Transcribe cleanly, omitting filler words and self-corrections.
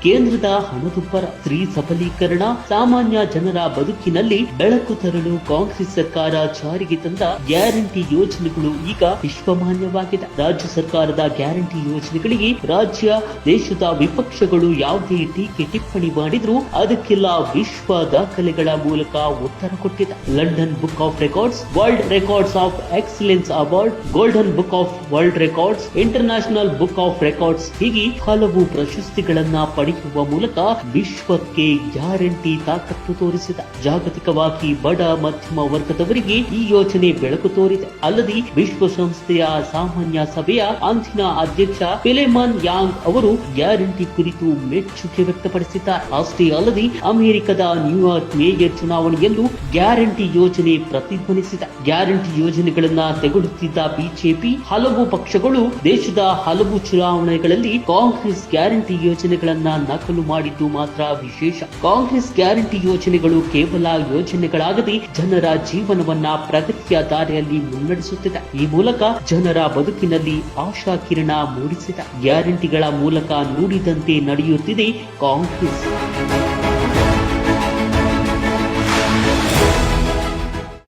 ಕೇಂದ್ರದ ಹಣದುಬ್ಬರ, ಸ್ತ್ರೀ ಸಬಲೀಕರಣ, ಸಾಮಾನ್ಯ ಜನರ ಬದುಕಿನಲ್ಲಿ ಬೆಳಕು ತರಲು ಕಾಂಗ್ರೆಸ್ ಸರ್ಕಾರ ಜಾರಿಗೆ ತಂದ ಗ್ಯಾರಂಟಿ ಯೋಜನೆಗಳು ಈಗ ವಿಶ್ವಮಾನ್ಯವಾಗಿದೆ. ರಾಜ್ಯ ಸರ್ಕಾರದ ಗ್ಯಾರಂಟಿ ಯೋಜನೆಗಳಿಗೆ ರಾಜ್ಯ, ದೇಶದ ವಿಪಕ್ಷಗಳು ಯಾವುದೇ ಟೀಕೆ ಟಿಪ್ಪಣಿ ಮಾಡಿದ್ರು ಅದಕ್ಕೆಲ್ಲ ವಿಶ್ವ ದಾಖಲೆಗಳ ಮೂಲಕ ಉತ್ತರ ಕೊಟ್ಟಿದೆ. London book of records, world records of excellence award, golden book of world records, international book of records ಹೀಗೆ ಹಲವು ಪ್ರಶಸ್ತಿಗಳನ್ನ ಪಡೆಯುವ ಮೂಲಕ ವಿಶ್ವಕ್ಕೆ ಗ್ಯಾರಂಟಿ ತಾಕತ್ತು ತೋರಿಸಿದೆ. ಜಾಗತಿಕವಾಗಿ ಬಡ ಮಧ್ಯಮ ವರ್ಗದವರಿಗೆ ಈ ಯೋಜನೆ ಬೆಳಕು ತೋರಿದೆ. ಅಲ್ಲದೆ ವಿಶ್ವಸಂಸ್ಥೆಯ ಸಾಮಾನ್ಯ ಸಭೆಯ ಅಂದಿನ ಅಧ್ಯಕ್ಷ ಫಿಲೆಮನ್ ಯಾಂಗ್ ಅವರು ಗ್ಯಾರಂಟಿ ಕುರಿತು ಮೆಚ್ಚುಗೆ ವ್ಯಕ್ತಪಡಿಸಿದ್ದಾರೆ. ಅಷ್ಟೇ ಅಲ್ಲದೆ ಅಮೆರಿಕದ ನ್ಯೂಯಾರ್ಕ್ ಮೇಯರ್ ಚುನಾವಣೆಯಲ್ಲೂ ಗ್ಯಾರಂಟಿ ಯೋಜನೆ ಪ್ರತಿಧ್ವನಿಸಿದೆ. ಗ್ಯಾರಂಟಿ ಯೋಜನೆಗಳನ್ನ ತೆಗೊಳ್ಳುತ್ತಿದ್ದ ಬಿಜೆಪಿ ಹಲವು ಪಕ್ಷಗಳು ದೇಶದ ಹಲವು ಚುನಾವಣೆಗಳಲ್ಲಿ ಕಾಂಗ್ರೆಸ್ ಗ್ಯಾರಂಟಿ ಯೋಜನೆಗಳನ್ನ ನಕಲು ಮಾಡಿದ್ದು ಮಾತ್ರ ವಿಶೇಷ. ಕಾಂಗ್ರೆಸ್ ಗ್ಯಾರಂಟಿ ಯೋಜನೆಗಳು ಕೇವಲ ಯೋಜನೆಗಳಾಗದೆ ಜನರ ಜೀವನವನ್ನ ಪ್ರಗತಿಯ ದಾರಿಯಲ್ಲಿ ಮುನ್ನಡೆಸುತ್ತಿದೆ. ಈ ಮೂಲಕ ಜನರ ಬದುಕಿನಲ್ಲಿ ಆಶಾ ಕಿರಣ ಮೂಡಿಸಿದೆ. ಗ್ಯಾರಂಟಿಗಳ ಮೂಲಕ ನುಡಿದಂತೆ ನಡೆಯುತ್ತಿದೆ ಕಾಂಗ್ರೆಸ್.